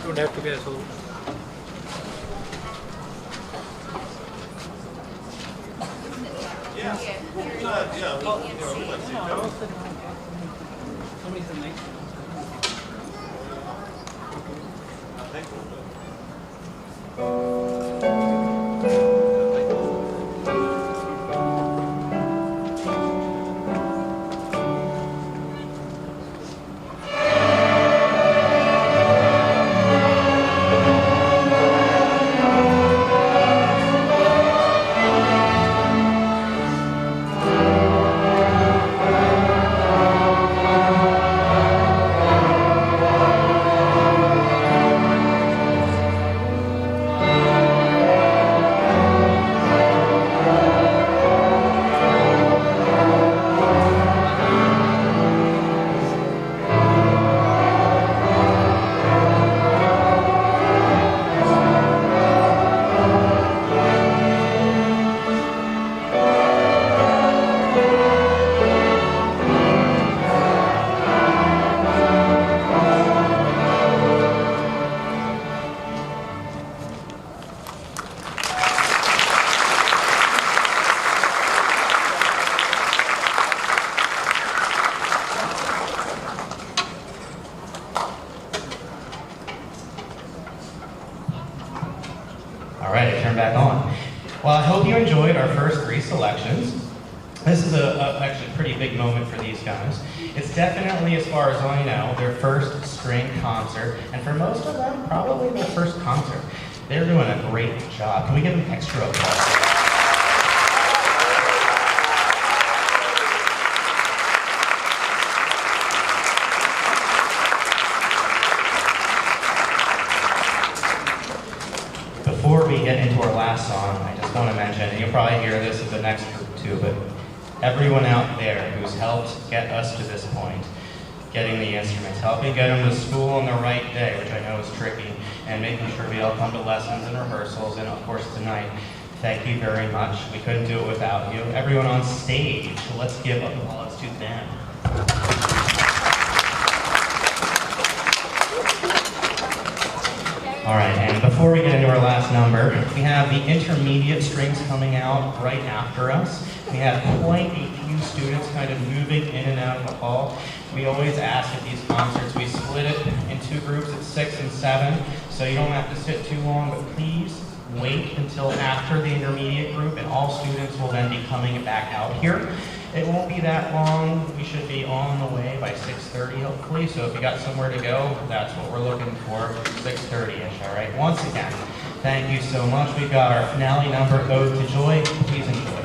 Don't have to be so. Yeah. All right, I turn back on. Well, I hope you enjoyed our first 3 selections. This is actually a pretty big moment for these guys. It's definitely, as far as I know, their first string concert, and for most of them, probably their first concert. They're doing a great job. Can we give them extra applause? Before we get into our last song, I just want to mention, and you'll probably hear this at the next group too, but everyone out there who's helped get us to this point, getting the instruments, helping get them to school on the right day, which I know is tricky, and making sure we all come to lessons and rehearsals, and of course tonight, thank you very much. We couldn't do it without you. Everyone on stage, let's give applause to them. All right, and before we get into our last number, we have the intermediate strings coming out right after us. We have quite a few students kind of moving in and out of the hall. We always ask at these concerts, we split it in 2 groups at 6 and 7, so you don't have to sit too long, but please wait until after the intermediate group, and all students will then be coming back out here. It won't be that long. We should be on the way by 6:30, hopefully. So if you got somewhere to go, that's what we're looking for, 6:30-ish, all right? Once again, thank you so much. We've got our finale number, Ode to Joy. Please enjoy.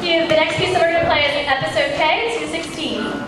The next piece that we're going to play is Episode K, 216.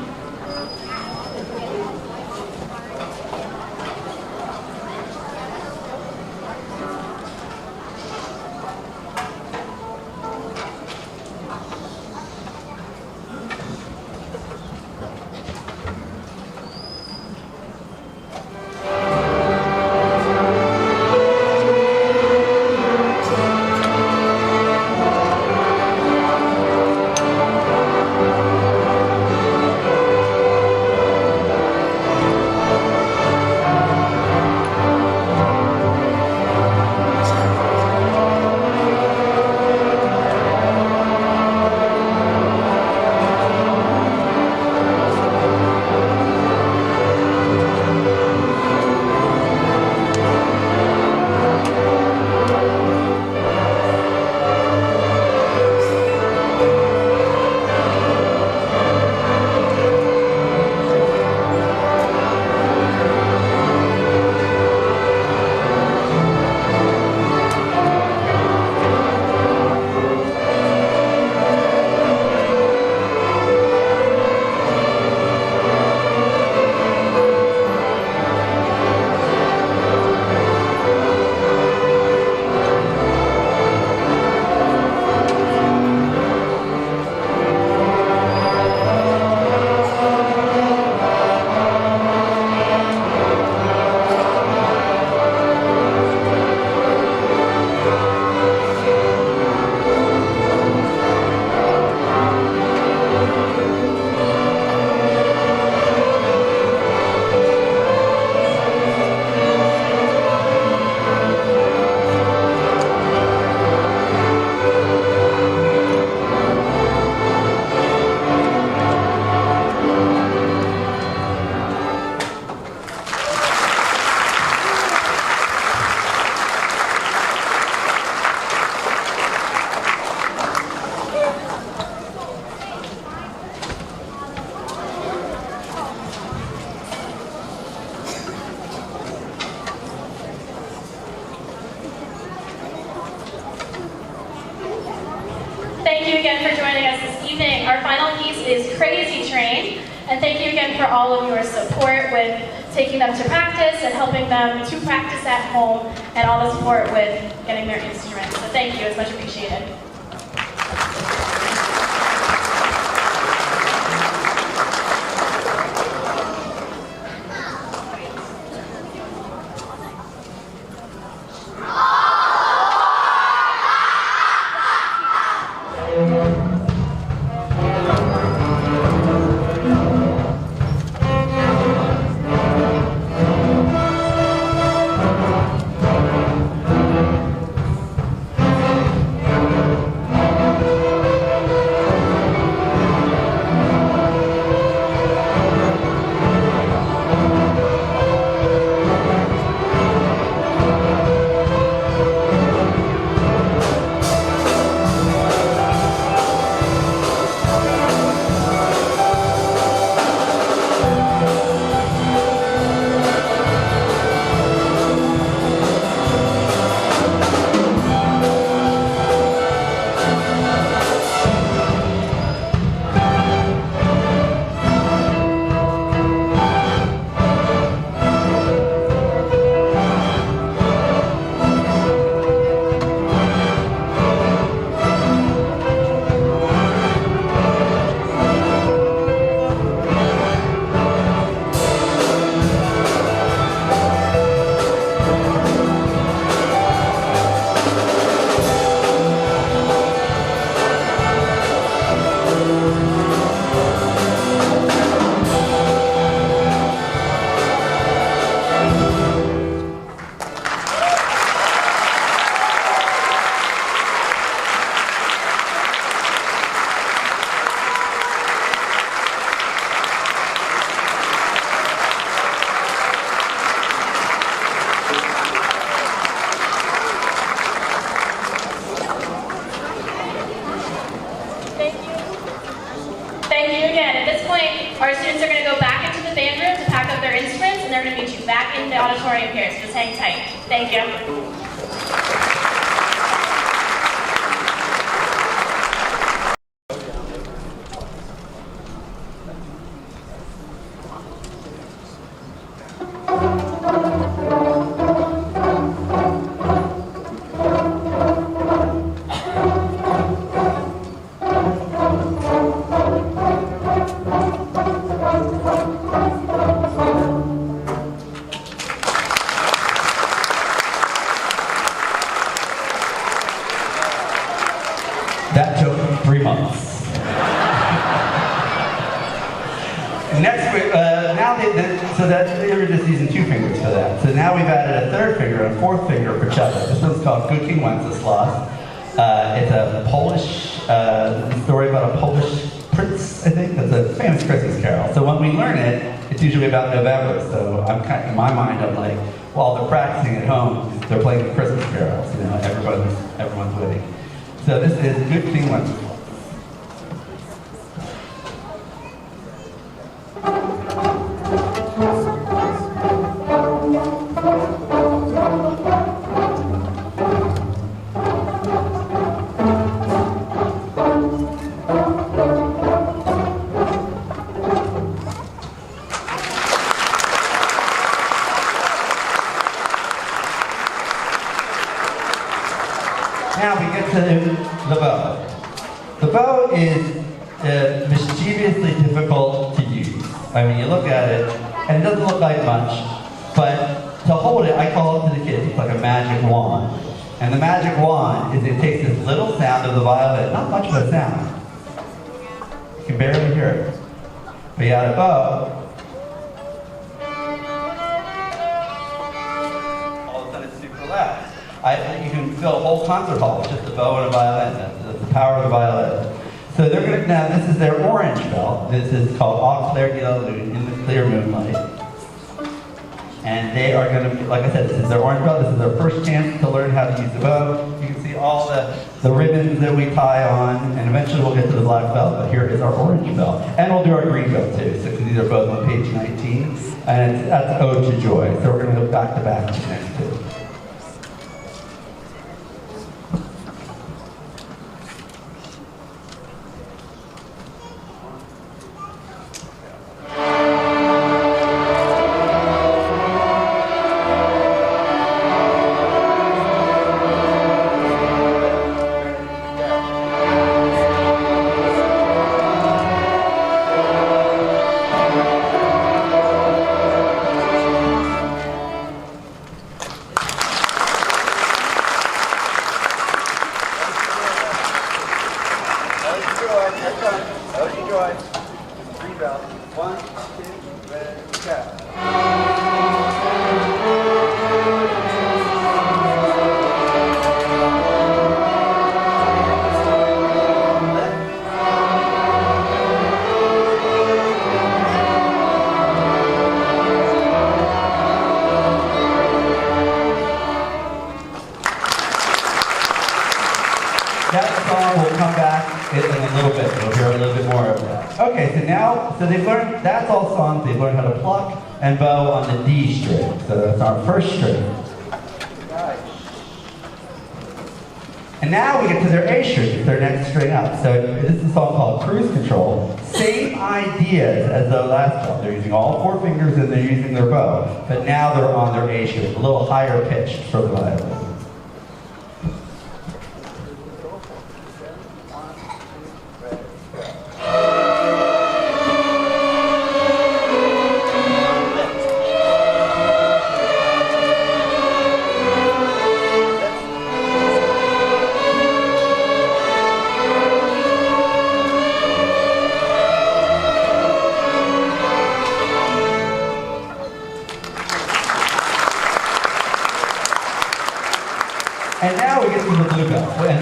Thank you again for joining us this evening. Our final piece is Crazy Train, and thank you again for all of your support with taking them to practice and helping them to practice at home, and all the support with getting their instruments. So thank you, it's much appreciated. Our students are going to go back into the band room to pack up their instruments, and they're going to meet you back in the auditorium here, so just hang tight. Thank you. That took 3 months. Next week, so that they were just using 2 fingers for that. So now we've added a 3rd finger and a 4th finger for cello. This one's called Good King Wenceslas. It's a Polish story about a Polish prince, I think. That's a famous Christmas carol. So when we learn it, it's usually about November. So I'm kind of, in my mind, I'm like, while they're practicing at home, they're playing the Christmas carols. You know, everyone's winning. So this is Good King Wenceslas. Now we get to the bow. The bow is mischievously difficult to use. I mean, you look at it, and it doesn't look like much, but to hold it, I call it to the kids, it's like a magic wand. And the magic wand is it takes this little sound of the violin, not much of a sound. You can barely hear it. But you add a bow, all of a sudden it's super loud. You can fill a whole concert hall with just a bow and a violin. That's the power of the violin. So they're going to, now this is their orange bell. This is called Au clair de la lune, in the clear moonlight. And they are going to, like I said, this is their orange bell. This is their first chance to learn how to use the bow. You can see all the ribbons that we tie on, and eventually we'll get to the black bell, but here is our orange bell. And we'll do our green bell too, so these are both on page 19. And that's Ode to Joy. So we're going to go back to back to the next two. So they've learned, that's all songs, they've learned how to pluck and bow on the D string. So that's our first string. And now we get to their A string, it's their next string up. So this is a song called Cruise Control. Same ideas as the last one. They're using all 4 fingers and they're using their bow. But now they're on their A string, a little higher pitched for the violin. And now we get to the bluebell. And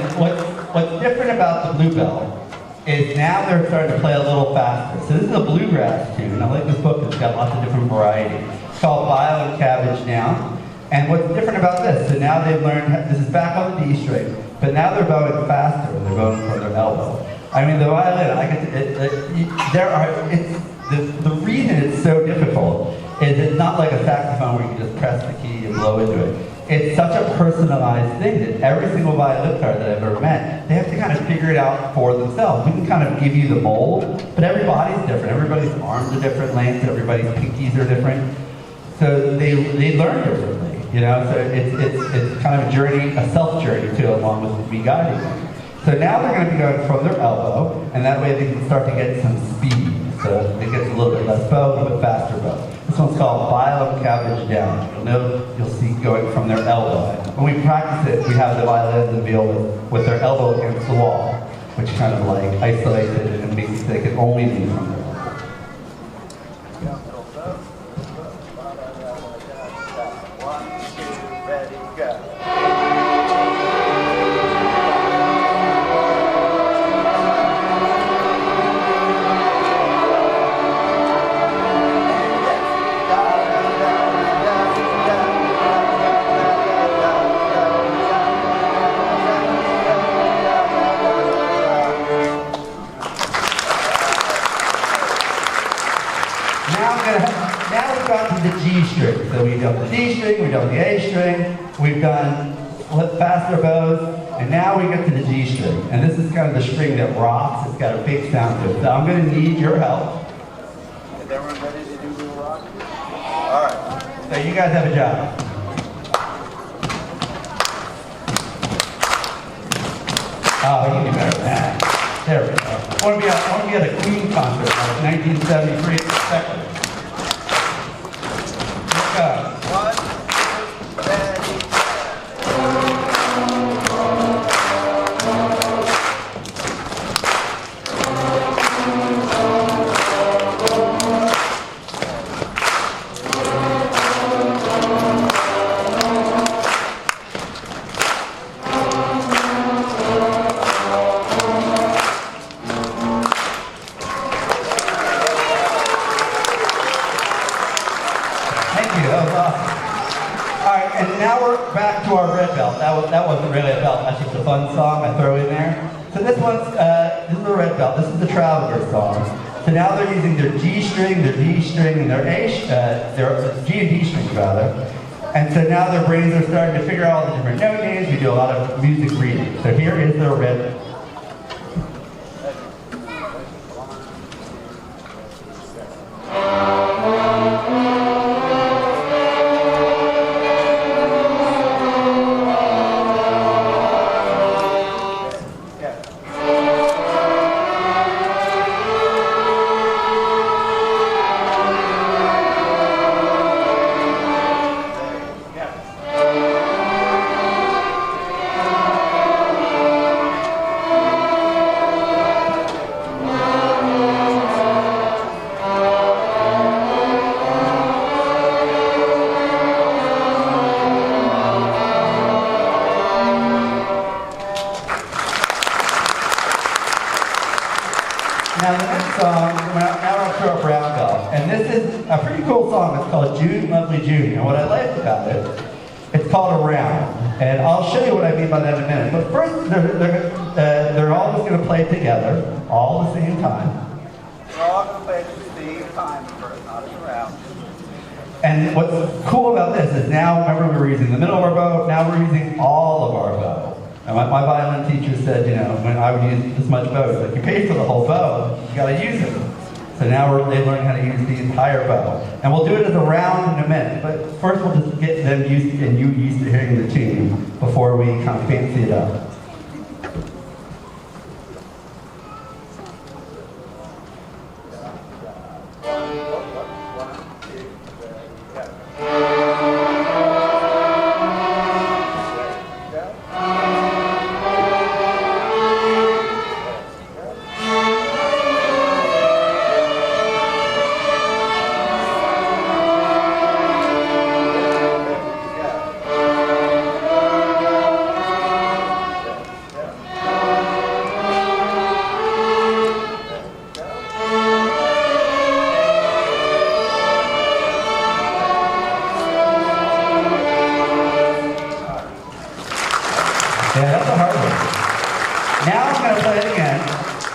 what's different about the bluebell is now they're starting to play a little faster. So this is a bluegrass tune. I like this book, it's got lots of different variety. It's called Violin Cabbage Down. And what's different about this, so now they've learned, this is back on the D string, but now they're bowing faster and they're bowing from their elbow. I mean, the violin, the reason it's so difficult is it's not like a saxophone where you can just press the key and blow into it. It's such a personalized thing that every single violin player that I've ever met, they have to kind of figure it out for themselves. We can kind of give you the mold, but everybody's different. Everybody's arms are different lengths, everybody's pinkies are different. So they learn differently, you know? So it's kind of a journey, a self-journey too, along with me guiding them. So now they're going to be going from their elbow, and that way they can start to get some speed. So it gets a little bit less bow, a little bit faster bow. This one's called Violin Cabbage Down. You'll see going from their elbow. When we practice it, we have the violins and violas with their elbow against the wall. which kind of like isolates it and makes it they can only be from there. One, two, ready, go. Now we've gotten to the G string. So we've done the D string, we've done the A string, we've done faster bows, and now we get to the G string. And this is kind of the string that rocks. It's got a big sound to it. So I'm going to need your help. Is everyone ready to do Little Rock? All right. So you guys have a job. Oh, you can do better than that. There we go. I want to be at a Queen concert like 1973 second. Let's go. One, two, ready, to our red belt. That wasn't really a belt. That's just a fun song I throw in there. So this is the red belt. This is the Traveler song. So now they're using their G string, their D string, and their their G and D strings rather. And so now their brains are starting to figure out all the different note names. We do a lot of music reading. So here is their red belt. Now the next song, now we're up to our brown belt. And this is a pretty cool song. It's called June, Lovely June. And what I like about it, it's called Around. And I'll show you what I mean by that in a minute. But first, they're all just going to play together, all at the same time. We're all going to play at the same time first, not as around. And what's cool about this is now, remember we were using the middle of our bow, now we're using all of our bow. And my violin teacher said, you know, when I would use this much bow, he's like, you paid for the whole bow, you gotta use it. So now they learn how to use the entire bow. And we'll do it as a round in a minute, but first we'll just get them used to, and you used to hearing the tune before we kind of fancy it up. Yeah, that's a hard one. Now I'm going to play it again,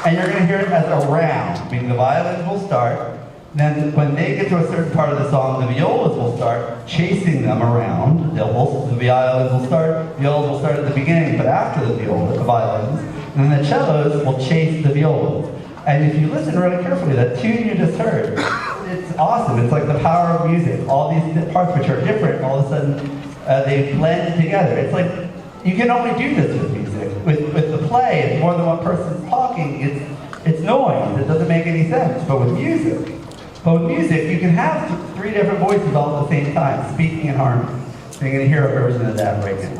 and you're going to hear it as a round, meaning the violins will start. Then when they get to a certain part of the song, the violas will start chasing them around. The violins will start, violas will start at the beginning, but after the violins, and then the cellos will chase the violas. And if you listen really carefully, that tune you just heard, it's awesome. It's like the power of music. All these parts which are different, all of a sudden, they blend together. It's like, you can only do this with music. With the play, if more than one person's talking, it's noise. It doesn't make any sense. But with music, you can have three different voices all at the same time, speaking in harmony. So you're going to hear a version of that right now.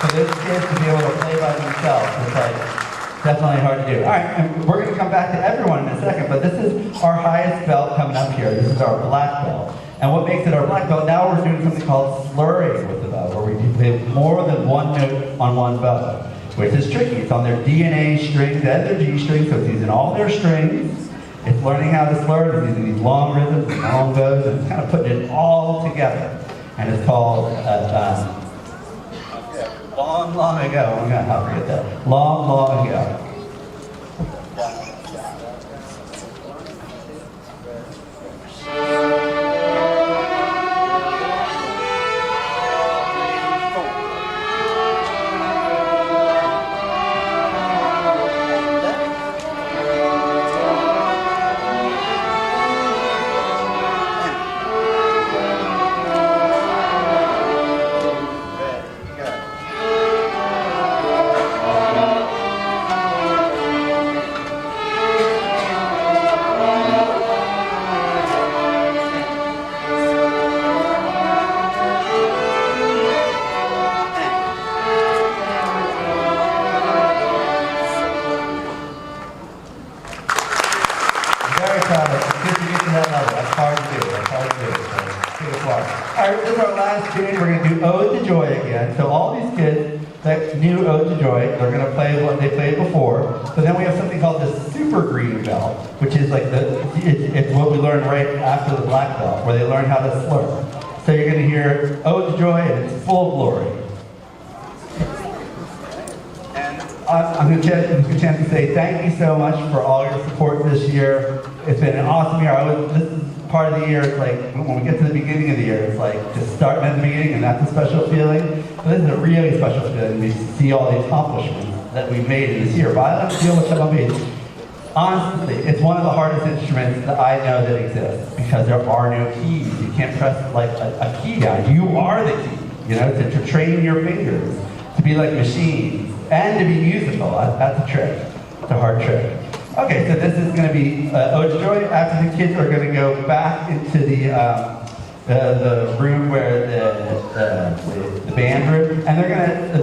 for those kids to be able to play by themselves. It's like definitely hard to do. All right, and we're going to come back to everyone in a second, but this is our highest belt coming up here. This is our black belt. And what makes it our black belt, now we're doing something called slurring with the belt, where we play more than one note on one belt, which is tricky. It's on their DNA strings and their G strings, so it's using all their strings. It's learning how to slur, it's using these long rhythms and long bows, and it's kind of putting it all together. And it's called, long ago, I'm going to forget that. Long ago. So all these kids that knew Ode to Joy, they're going to play what they played before. So then we have something called the super green belt, which is like it's what we learned right after the black belt, where they learn how to slur. So you're going to hear Ode to Joy and it's full glory. And I'm going to take a chance to say thank you so much for all your support this year. It's been an awesome year. This is part of the year, it's like, when we get to the beginning of the year, it's like, just starting at the beginning, and that's a special feeling. But this is a really special feeling to see all the accomplishments that we've made in this year. Violin, feel what I mean. Honestly, it's one of the hardest instruments that I know that exists, because there are no keys. You can't press like a key down. You are the key, you know, to train your fingers, to be like machines, and to be musical. That's a trick. It's a hard trick. Okay, so this is going to be Ode to Joy. After the kids are going to go back into the room where the band room, and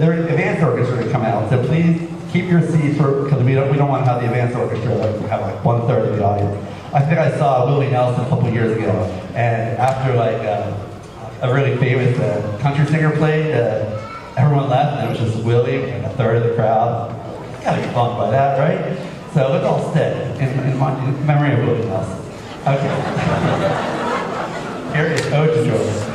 their advanced orchestra to come out. So please keep your seats because we don't want to have the advanced orchestra have like 1/3 of the audience. I think I saw Willie Nelson a couple years ago, and after like a really famous country singer played, everyone left, and it was just Willie and 1/3 of the crowd. You gotta be bummed by that, right? So let's all stay in memory of Willie Nelson. Okay. Here is Ode to Joy.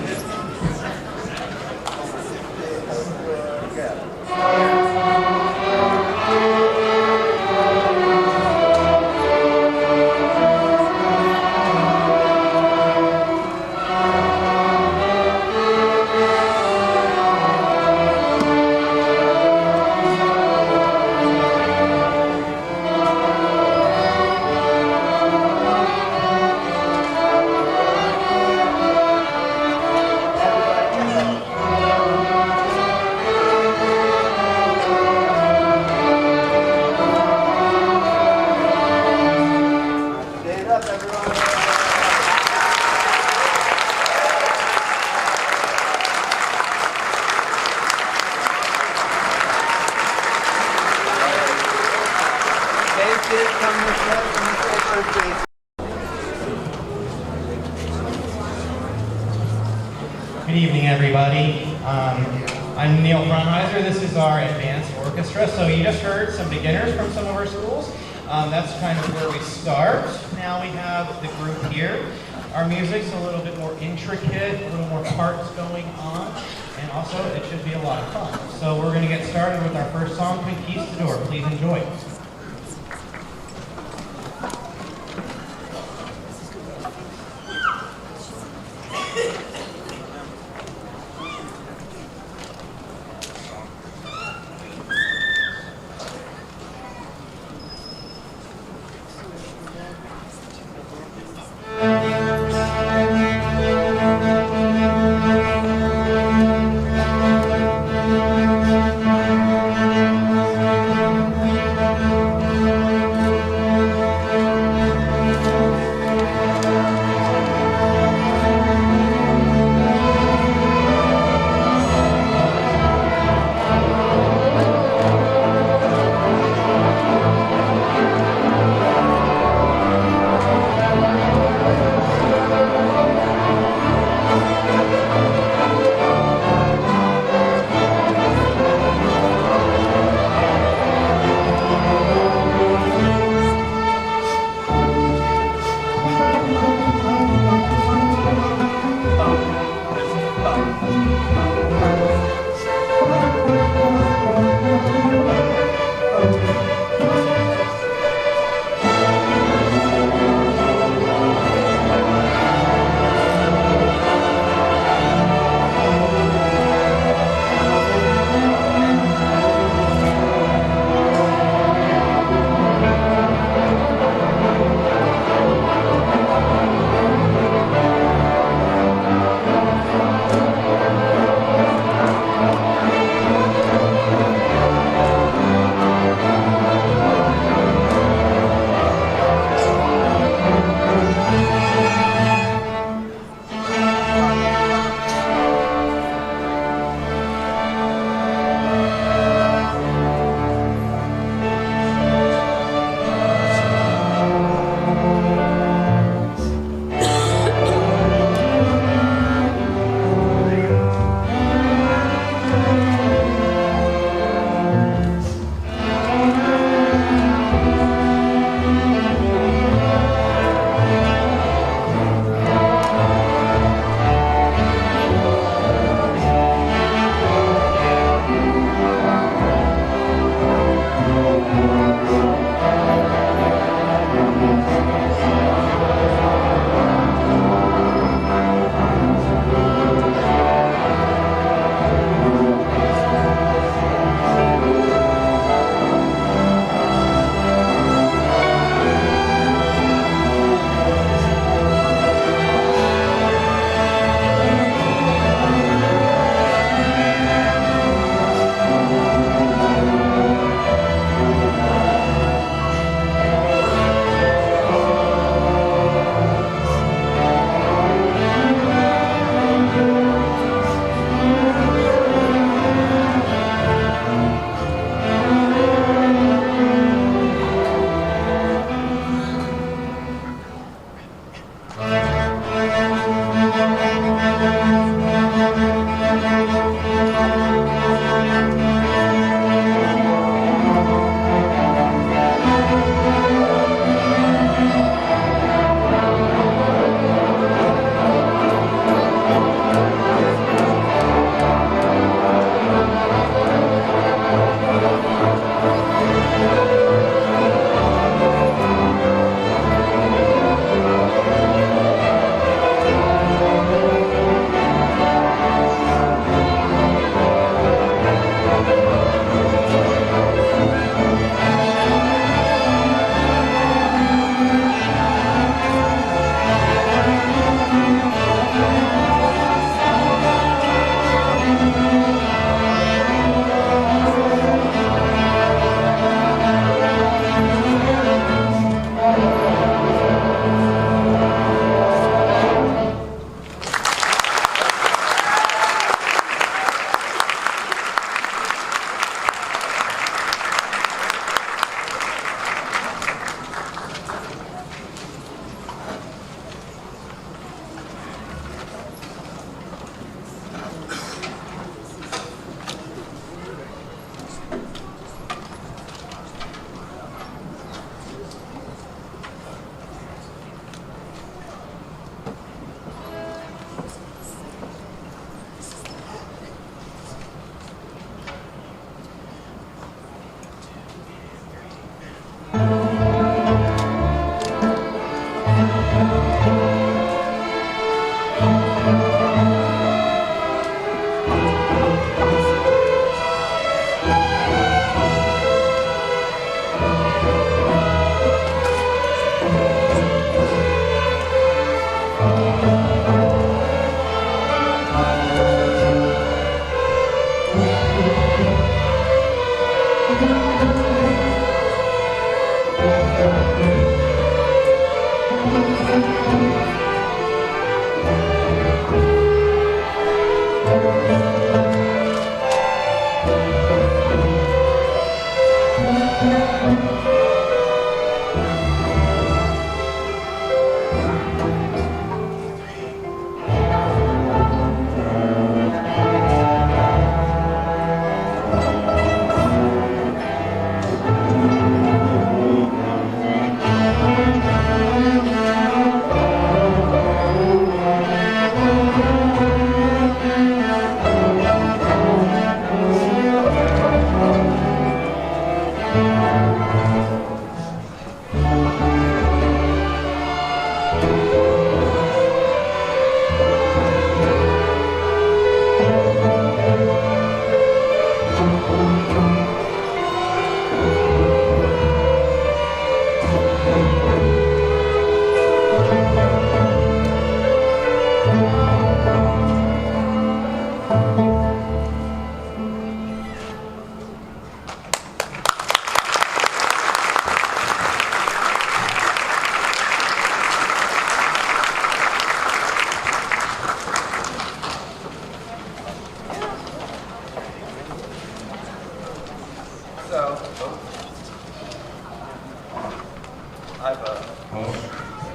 Good evening, everybody. I'm Neil Frunheiser. This is our advanced orchestra. So you just heard some beginners from some of our schools. That's kind of where we start. Now we have the group here. Our music's a little bit more intricate, a little more parts going on, and also it should be a lot of fun. So we're going to get started with our first song, Conquistador. Please enjoy.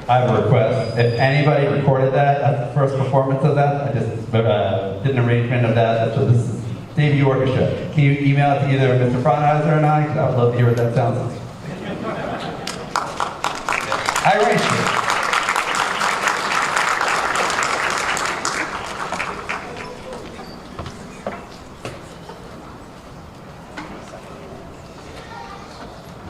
I have a request. If anybody recorded that, that's the first performance of that. I just did an arrangement of that. So this is debut orchestra. Can you email it to either Mr. Fraunhauser or I? Because I would love to hear what that sounds like. I arranged it.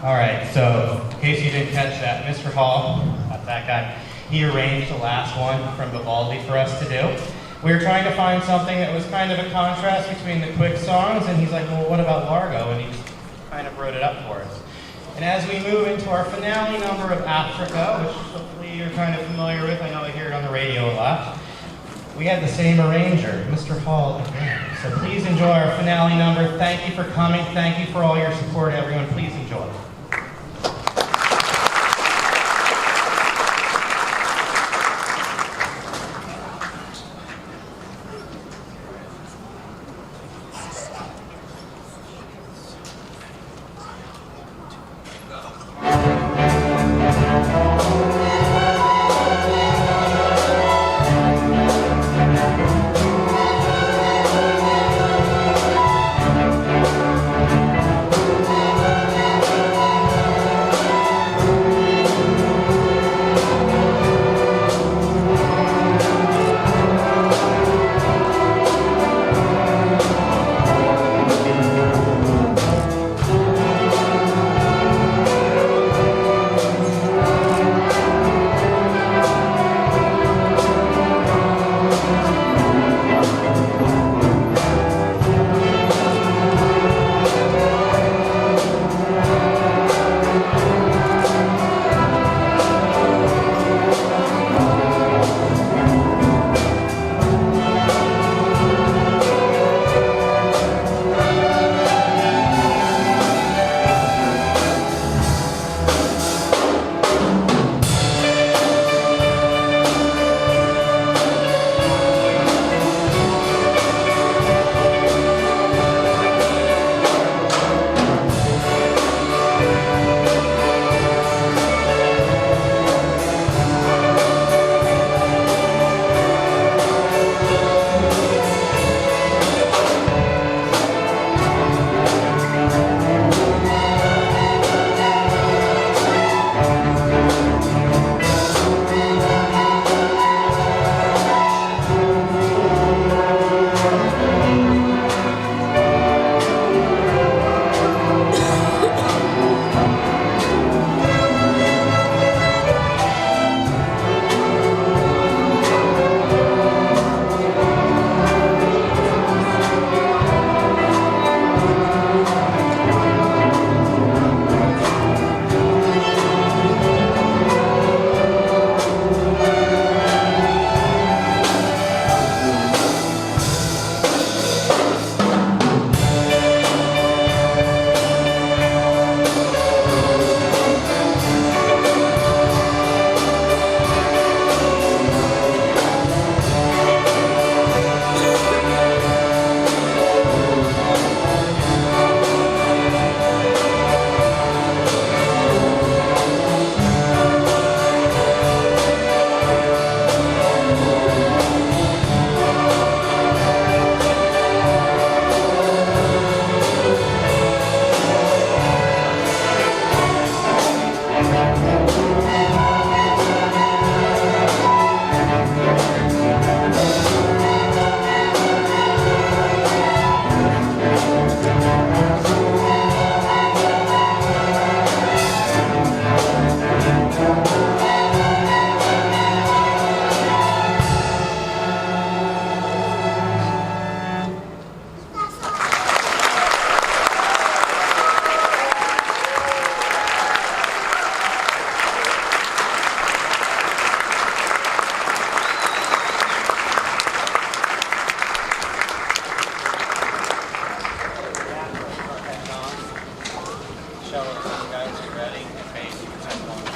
All right, so in case you didn't catch that, Mr. Hall, that's that guy, he arranged the last one from Vivaldi for us to do. We were trying to find something that was kind of a contrast between the quick songs, and he's like, well, what about Largo? And he just kind of wrote it up for us. And as we move into our finale number of Africa, which hopefully you're kind of familiar with, I know I hear it on the radio a lot, we had the same arranger, Mr. Hall again. So please enjoy our finale number. Thank you for coming. Thank you for all your support, everyone. Please enjoy. Guys, you ready? Okay, 1.